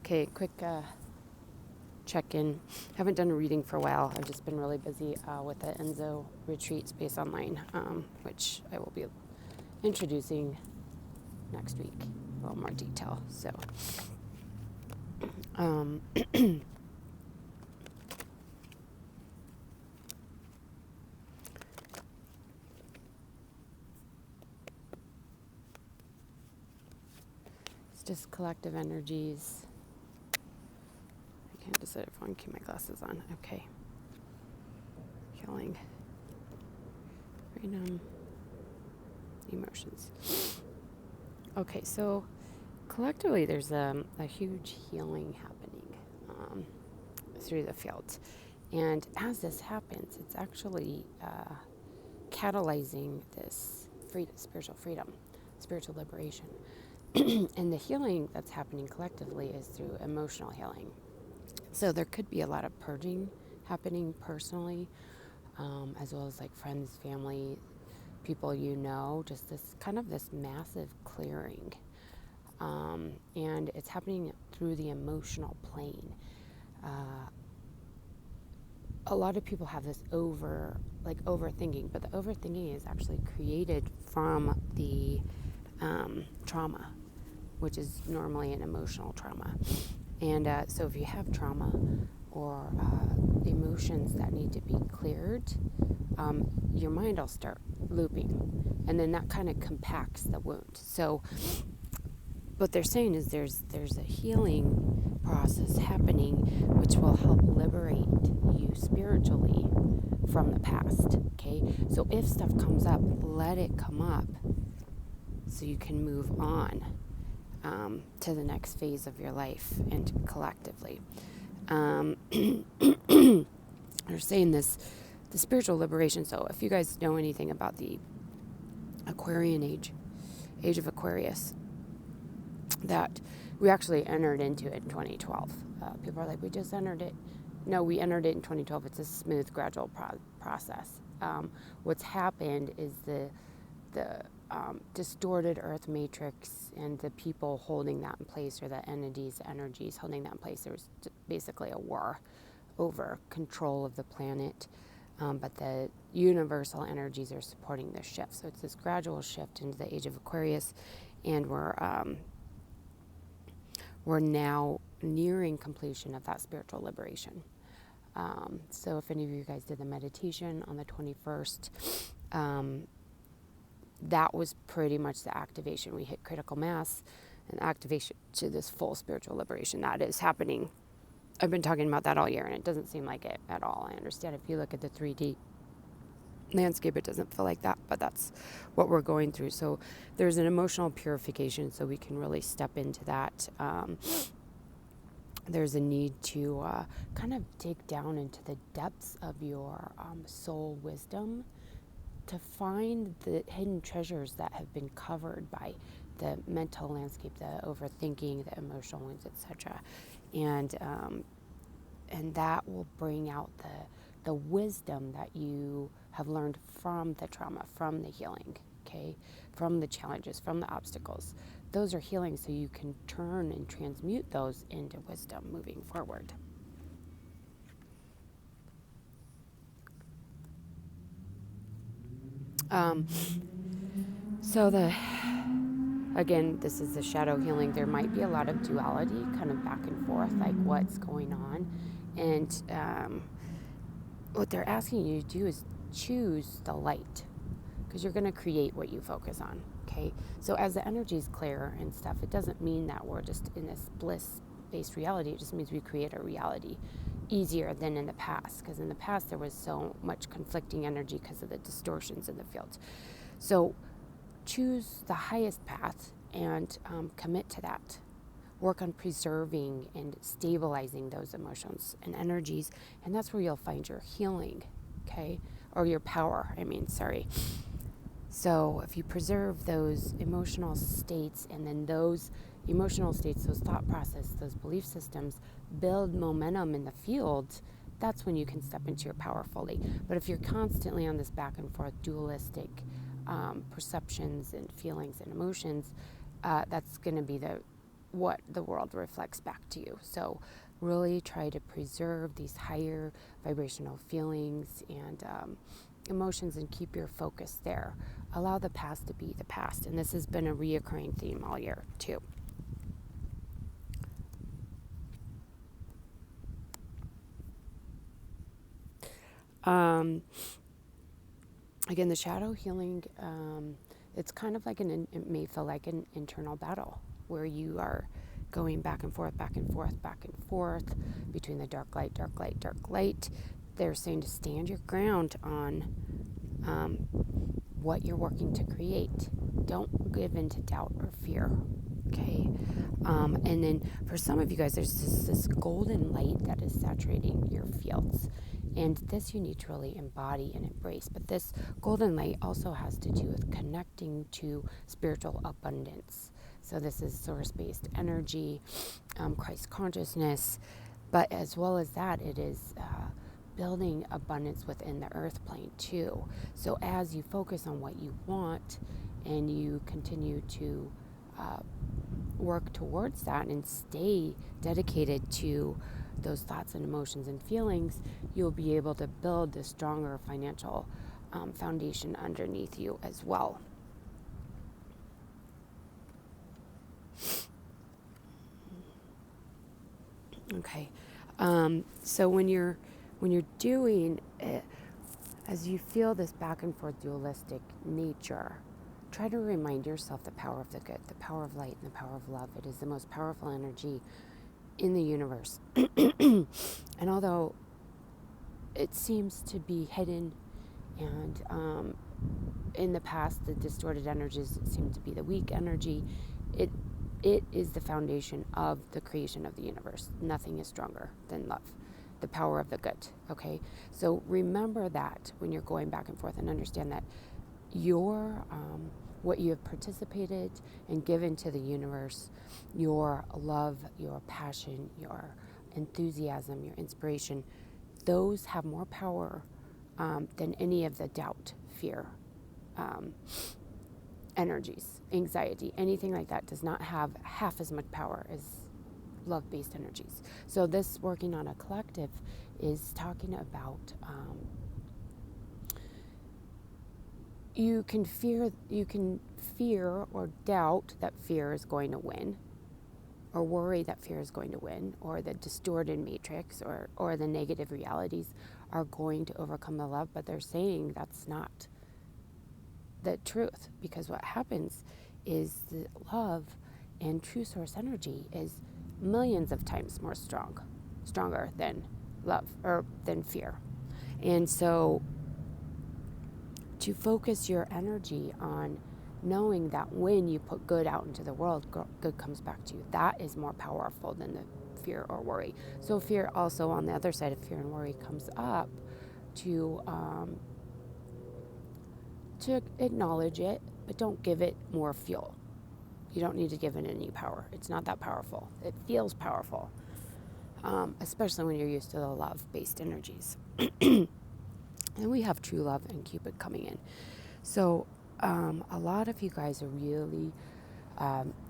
Okay, quick check-in. Haven't done a reading for a while. I've just been really busy with the Enzo Retreat Space Online, which I will be introducing next week, a little more detail. So, um, it's just collective energies. I can't decide if I want to keep my glasses on. Okay. Healing. Freedom. Emotions. Okay, so collectively there's a huge healing happening through the field. And as this happens, it's actually catalyzing this spiritual freedom, spiritual liberation. And the healing that's happening collectively is through emotional healing. So there could be a lot of purging happening personally, as well as like friends, family, people you know, just this massive clearing. And it's happening through the emotional plane. A lot of people have this overthinking, but the overthinking is actually created from the trauma, which is normally an emotional trauma. And so if you have trauma or emotions that need to be cleared, your mind will start looping, and then that kind of compacts the wound. So what they're saying is there's a healing process happening which will help liberate you spiritually from the past. Okay, so if stuff comes up, let it come up so you can move on to the next phase of your life and collectively. They're saying this, the spiritual liberation. So if you guys know anything about the Aquarian age of Aquarius, that we actually entered into it in 2012. People are like, we just entered it. No, we entered it in 2012. It's a smooth, gradual process. What's happened is the distorted Earth matrix and the people holding that in place, or the entities, energies holding that in place. There was basically a war over control of the planet, but the universal energies are supporting this shift. So it's this gradual shift into the age of Aquarius, and we're now nearing completion of that spiritual liberation. So if any of you guys did the meditation on the 21st, that was pretty much the activation. We hit critical mass and activation to this full spiritual liberation that is happening. I've been talking about that all year, and it doesn't seem like it at all. I understand if you look at the 3D landscape, it doesn't feel like that, but that's what we're going through. So there's an emotional purification, so we can really step into that. There's a need to kind of dig down into the depths of your soul wisdom to find the hidden treasures that have been covered by the mental landscape, the overthinking, the emotional wounds, etc. And that will bring out the wisdom that you have learned from the trauma, from the healing, okay, from the challenges, from the obstacles. Those are healing, so you can turn and transmute those into wisdom moving forward. So again, this is the shadow healing. There might be a lot of duality, kind of back and forth, like what's going on. And what they're asking you to do is choose the light, because you're going to create what you focus on, okay? So as the energy is clear and stuff, it doesn't mean that we're just in this bliss-based reality. It just means we create a reality easier than in the past, because in the past there was so much conflicting energy because of the distortions in the field. So choose the highest path and commit to that. Work on preserving and stabilizing those emotions and energies, and that's where you'll find your healing, okay? Or your power, So if you preserve those emotional states, and then those emotional states, those thought processes, those belief systems build momentum in the field, that's when you can step into your power fully. But if you're constantly on this back and forth dualistic perceptions and feelings and emotions, that's going to be what the world reflects back to you. So really try to preserve these higher vibrational feelings and emotions and keep your focus there. Allow the past to be the past. And this has been a reoccurring theme all year too. Again, the shadow healing, it's kind of like it may feel like an internal battle where you are going back and forth, back and forth, back and forth between the dark light, dark light, dark light. They're saying to stand your ground on what you're working to create. Don't give in to doubt or fear. Okay. And then for some of you guys, there's this golden light that is saturating your fields. And this you need to really embody and embrace. But this golden light also has to do with connecting to spiritual abundance. So this is source-based energy, Christ consciousness. But as well as that, it is building abundance within the earth plane too. So as you focus on what you want and you continue to work towards that and stay dedicated to those thoughts and emotions and feelings, you'll be able to build a stronger financial foundation underneath you as well. Okay, so when you're doing it, as you feel this back and forth dualistic nature, try to remind yourself the power of the good, the power of light, and the power of love. It is the most powerful energy in the universe. And although it seems to be hidden and in the past the distorted energies seem to be the weak energy, it is the foundation of the creation of the universe. Nothing is stronger than love, the power of the good. Okay, so remember that when you're going back and forth, and understand that your what you have participated and given to the universe, your love, your passion, your enthusiasm, your inspiration, those have more power than any of the doubt, fear, energies, anxiety, anything like that does not have half as much power as love-based energies. So this working on a collective is talking about you can fear or doubt that fear is going to win, or worry that fear is going to win, or the distorted matrix or the negative realities are going to overcome the love, but they're saying that's not the truth, because what happens is the love and true source energy is millions of times more stronger than love or than fear. And so to focus your energy on knowing that when you put good out into the world, good comes back to you. That is more powerful than the fear or worry. So fear also, on the other side of fear and worry, comes up to acknowledge it, but don't give it more fuel. You don't need to give it any power. It's not that powerful. It feels powerful, especially when you're used to the love-based energies. And we have true love and Cupid coming in. So a lot of you guys are really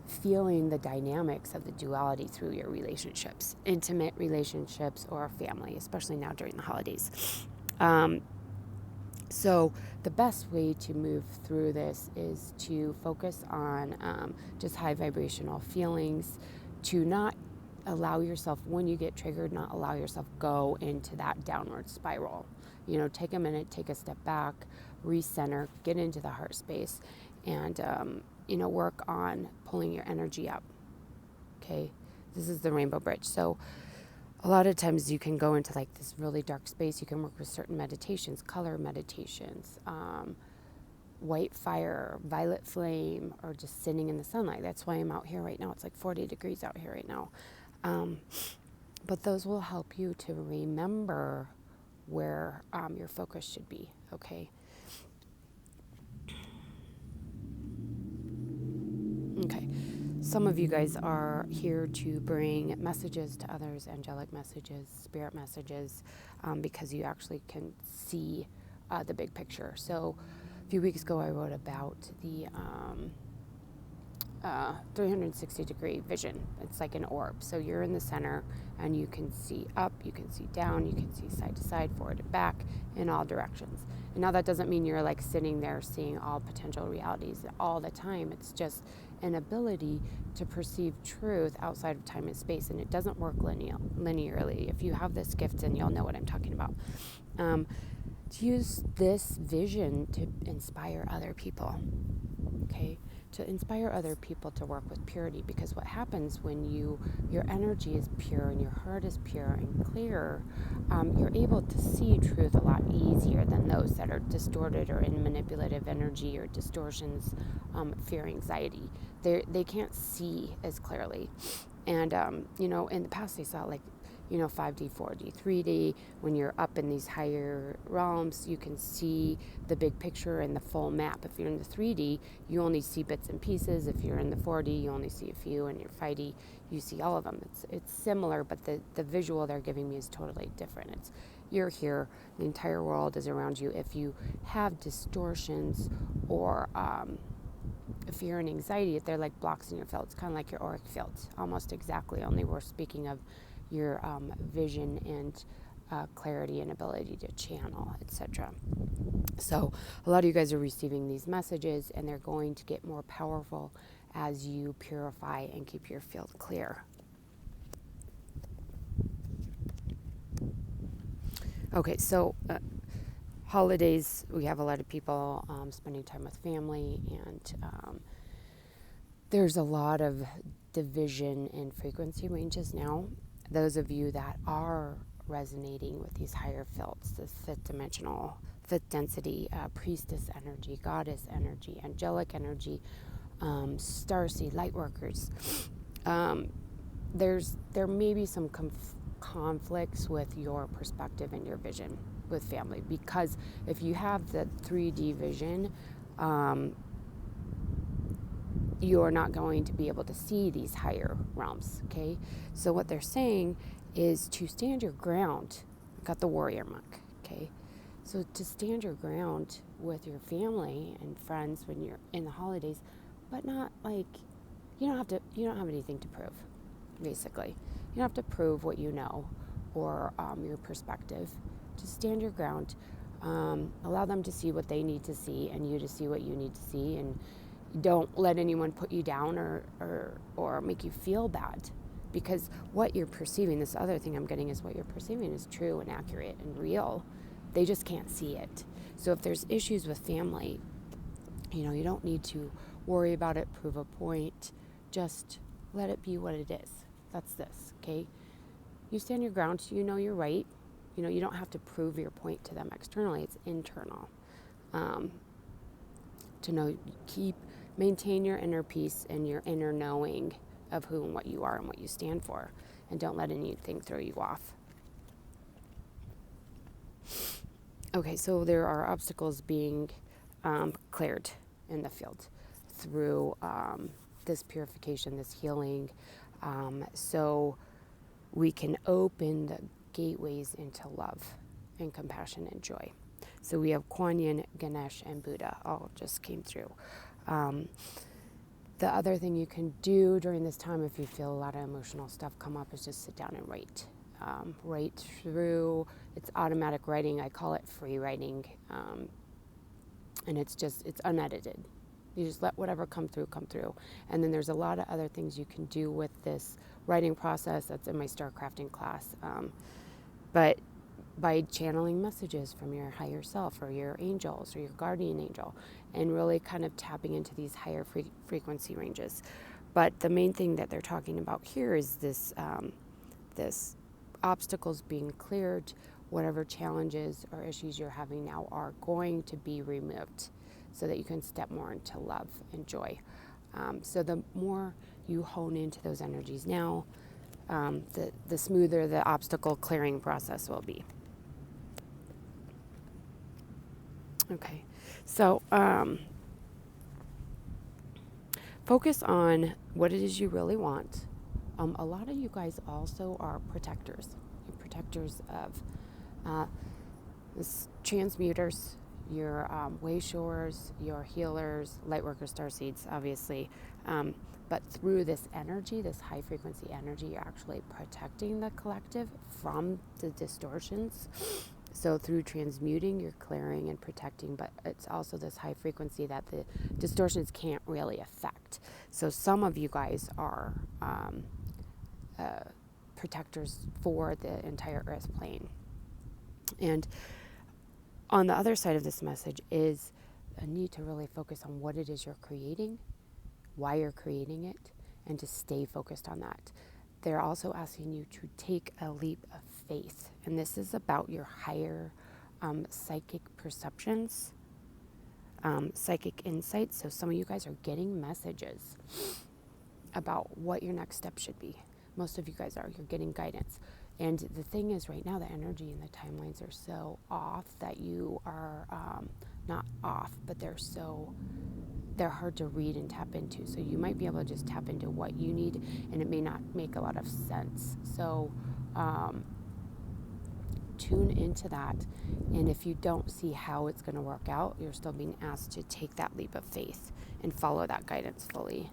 feeling the dynamics of the duality through your relationships, intimate relationships or family, especially now during the holidays. So the best way to move through this is to focus on just high vibrational feelings, to not allow yourself, when you get triggered, not allow yourself go into that downward spiral. You know, take a minute, take a step back, recenter, get into the heart space, and, work on pulling your energy up. Okay, this is the Rainbow Bridge. So a lot of times you can go into like this really dark space. You can work with certain meditations, color meditations, white fire, violet flame, or just sitting in the sunlight. That's why I'm out here right now. It's like 40 degrees out here right now. But those will help you to remember where your focus should be, okay? Okay. Some of you guys are here to bring messages to others, angelic messages, spirit messages, because you actually can see the big picture. So a few weeks ago I wrote about the 360-degree vision. It's like an orb. So you're in the center and you can see up, you can see down, you can see side to side, forward and back, in all directions. And now that doesn't mean you're like sitting there seeing all potential realities all the time. It's just an ability to perceive truth outside of time and space. And it doesn't work linearly. If you have this gift, then you'll know what I'm talking about. To use this vision to inspire other people, okay? To inspire other people to work with purity, because what happens when your energy is pure and your heart is pure and clear, you're able to see truth a lot easier than those that are distorted or in manipulative energy or distortions, fear, anxiety. They can't see as clearly. And, in the past they saw 5D, 4D, 3D. When you're up in these higher realms, you can see the big picture and the full map. If you're in the 3D, you only see bits and pieces. If you're in the 4D, you only see a few. And you're 5D, you see all of them. It's similar, but the visual they're giving me is totally different. You're here, the entire world is around you. If you have distortions or fear and anxiety, they're like blocks in your field. It's kind of like your auric field, almost exactly, only we're speaking of your vision and clarity and ability to channel, etc. So a lot of you guys are receiving these messages, and they're going to get more powerful as you purify and keep your field clear. Okay, so holidays, we have a lot of people spending time with family, and there's a lot of division in frequency ranges now. Those of you that are resonating with these higher fields, this fifth dimensional, fifth density, priestess energy, goddess energy, angelic energy, starseed, light workers, there may be some conflicts with your perspective and your vision with family, because if you have the 3D vision, you're not going to be able to see these higher realms, okay? So what they're saying is to stand your ground. I've got the warrior monk, okay? So to stand your ground with your family and friends when you're in the holidays, but not like, you don't have anything to prove, basically. You don't have to prove what you know or your perspective. Just stand your ground. Allow them to see what they need to see and you to see what you need to see, and don't let anyone put you down or make you feel bad, because what you're perceiving, this other thing I'm getting, is what you're perceiving is true and accurate and real. They just can't see it. So if there's issues with family, you don't need to worry about it, prove a point. Just let it be what it is. That's this, okay? You stand your ground. You know you're right. You don't have to prove your point to them externally. It's internal. Maintain your inner peace and your inner knowing of who and what you are and what you stand for. And don't let anything throw you off. Okay, so there are obstacles being cleared in the field through this purification, this healing. So we can open the gateways into love and compassion and joy. So we have Kuan Yin, Ganesh, and Buddha all just came through. The other thing you can do during this time, if you feel a lot of emotional stuff come up, is just sit down and write. Write through. It's automatic writing. I call it free writing. And it's unedited. You just let whatever come through. And then there's a lot of other things you can do with this writing process. That's in my StarCrafting class. But by channeling messages from your higher self or your angels or your guardian angel, and really kind of tapping into these higher frequency ranges. But the main thing that they're talking about here is this obstacles being cleared. Whatever challenges or issues you're having now are going to be removed, so that you can step more into love and joy. So the more you hone into those energies now, the smoother the obstacle clearing process will be. Okay, so focus on what it is you really want. A lot of you guys also are protectors. You're protectors of transmuters. your way shores, your healers, lightworker starseeds, obviously. But through this energy, this high frequency energy, you're actually protecting the collective from the distortions. So through transmuting, you're clearing and protecting, but it's also this high frequency that the distortions can't really affect. So some of you guys are protectors for the entire Earth plane. And on the other side of this message is a need to really focus on what it is you're creating, why you're creating it, and to stay focused on that. They're also asking you to take a leap of faith. And this is about your higher psychic perceptions, psychic insights. So some of you guys are getting messages about what your next step should be. Most of you guys are. You're getting guidance. And the thing is, right now, the energy and the timelines are so off that you are not off, but they're hard to read and tap into. So you might be able to just tap into what you need, and it may not make a lot of sense. So tune into that. And if you don't see how it's going to work out, you're still being asked to take that leap of faith and follow that guidance fully.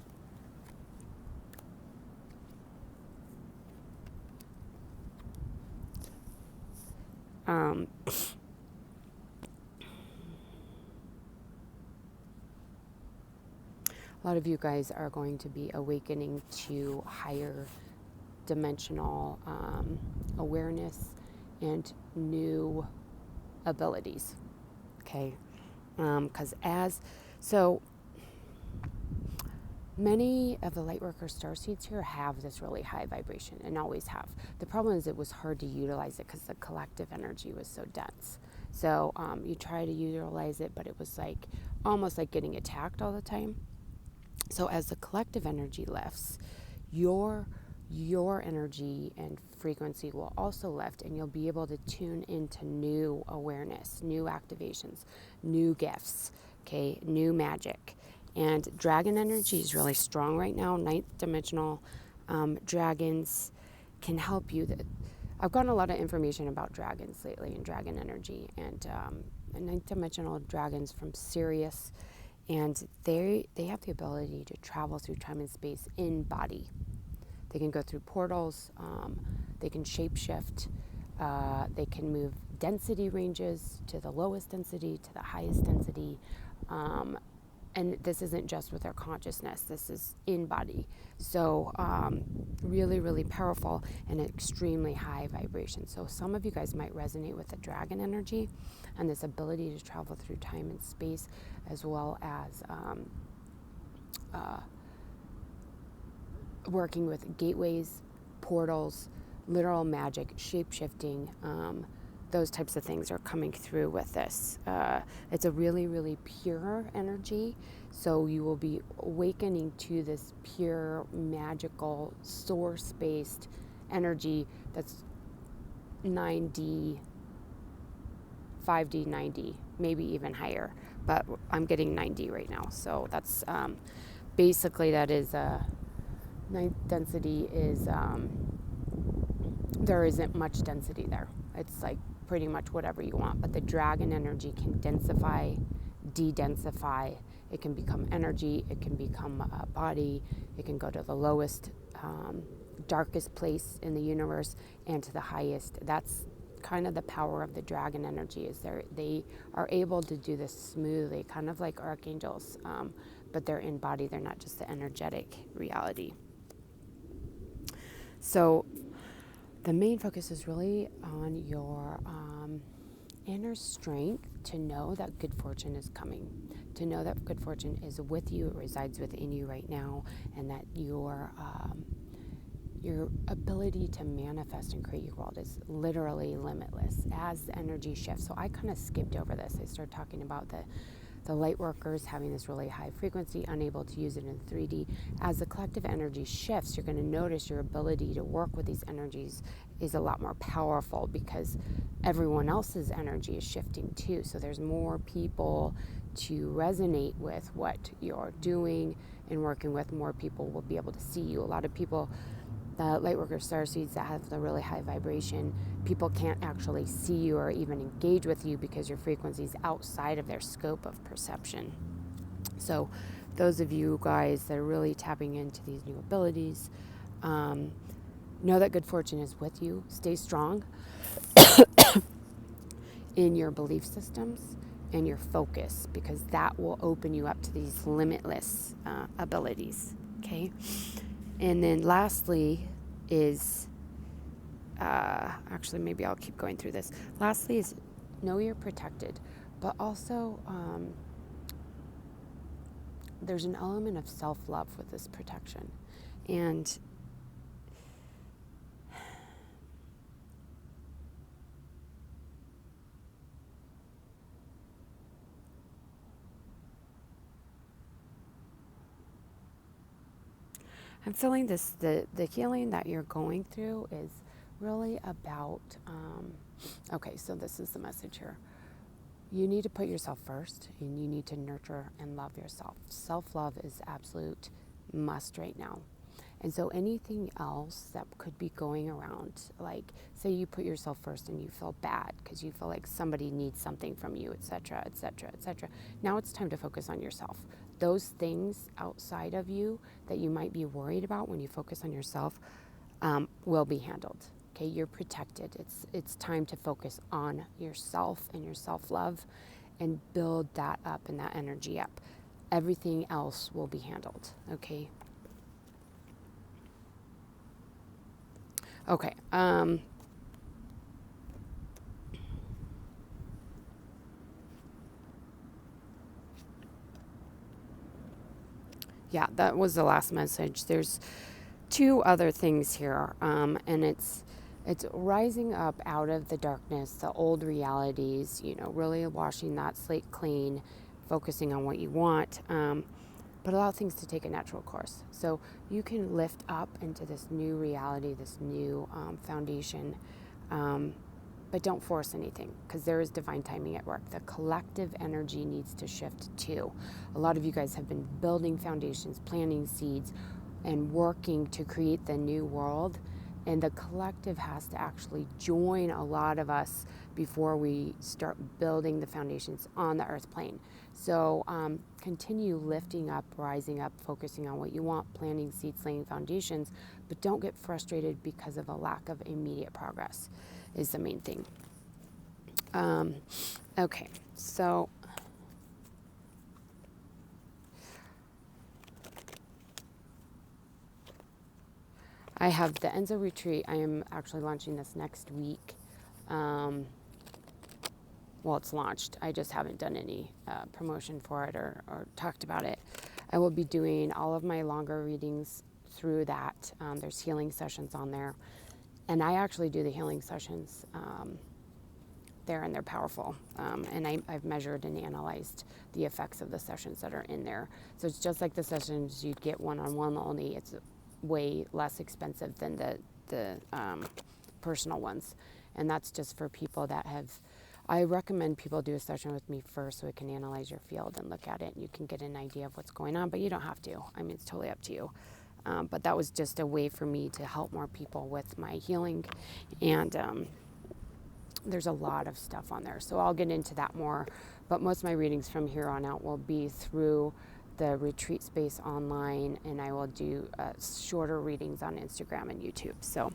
A lot of you guys are going to be awakening to higher dimensional awareness and new abilities. Okay, because so many of the lightworker starseeds here have this really high vibration and always have. The problem is it was hard to utilize it because the collective energy was so dense. So you try to utilize it, but it was like almost like getting attacked all the time. So as the collective energy lifts, your energy and frequency will also lift, and you'll be able to tune into new awareness, new activations, new gifts, okay, new magic. And dragon energy is really strong right now. Ninth dimensional dragons can help you. I've gotten a lot of information about dragons lately and dragon energy, and ninth dimensional dragons from Sirius. And they have the ability to travel through time and space in body. They can go through portals. They can shapeshift. They can move density ranges to the lowest density to the highest density. And this isn't just with their consciousness. This is in body. So really, really powerful and extremely high vibration. So some of you guys might resonate with the dragon energy and this ability to travel through time and space, as well as working with gateways, portals, literal magic, shape-shifting. Those types of things are coming through with this. It's a really, really pure energy. So you will be awakening to this pure, magical, source-based energy that's 9D, 5D, 9D, maybe even higher. But I'm getting 9D right now. So that's basically that is ninth density is, there isn't much density there. It's like pretty much whatever you want, but the dragon energy can densify, de-densify. It can become energy. It can become a body. It can go to the lowest, darkest place in the universe and to the highest. That's kind of the power of the dragon energy, is they are able to do this smoothly, kind of like archangels, but they're in body. They're not just the energetic reality. So the main focus is really on your inner strength to know that good fortune is coming, to know that good fortune is with you, it resides within you right now, and that your ability to manifest and create your world is literally limitless as the energy shifts. So I kind of skipped over this. I started talking about the light workers having this really high frequency, unable to use it in 3D. As the collective energy shifts, you're going to notice your ability to work with these energies is a lot more powerful because everyone else's energy is shifting too. So there's more people to resonate with what you're doing and working with. More people will be able to see you. A lot of people the Lightworker starseeds that have the really high vibration, people can't actually see you or even engage with you because your frequency is outside of their scope of perception. So those of you guys that are really tapping into these new abilities, know that good fortune is with you. Stay strong in your belief systems and your focus, because that will open you up to these limitless abilities. Okay. And then lastly is, actually maybe I'll keep going through this. Lastly is know you're protected, but also there's an element of self-love with this protection. And I'm feeling this, the healing that you're going through is really about, okay, so this is the message here. You need to put yourself first, and you need to nurture and love yourself. Self-love is absolute must right now. And so anything else that could be going around, like say you put yourself first and you feel bad because you feel like somebody needs something from you, etc., etc., etc. Now it's time to focus on yourself. Those things outside of you that you might be worried about when you focus on yourself will be handled. Okay, you're protected. It's time to focus on yourself and your self-love and build that up and that energy up. Everything else will be handled. Okay. Okay. Yeah, that was the last message. There's two other things here, and it's rising up out of the darkness, the old realities. Really washing that slate clean, focusing on what you want, but allow things to take a natural course. So you can lift up into this new reality, this new foundation. But don't force anything, because there is divine timing at work. The collective energy needs to shift too. A lot of you guys have been building foundations, planting seeds, and working to create the new world. And the collective has to actually join a lot of us before we start building the foundations on the earth plane. So continue lifting up, rising up, focusing on what you want, planting seeds, laying foundations, but don't get frustrated because of a lack of immediate progress is the main thing. Okay, so I have the Enzo retreat. I am actually launching this next week. Well, it's launched. I just haven't done any promotion for it or talked about it. I will be doing all of my longer readings through that. There's healing sessions on there. And I actually do the healing sessions there, and they're powerful. And I've measured and analyzed the effects of the sessions that are in there. So it's just like the sessions you'd get one-on-one, only it's way less expensive than the personal ones. And that's just for people that have, I recommend people do a session with me first so it can analyze your field and look at it, and you can get an idea of what's going on, but you don't have to. I mean, it's totally up to you. But that was just a way for me to help more people with my healing. And there's a lot of stuff on there. So I'll get into that more. But most of my readings from here on out will be through the retreat space online. And I will do shorter readings on Instagram and YouTube. So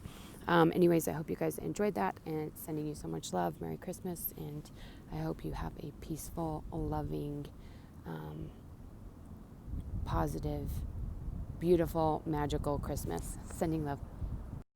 anyways, I hope you guys enjoyed that. And sending you so much love. Merry Christmas. And I hope you have a peaceful, loving, positive, beautiful, magical Christmas. Sending love.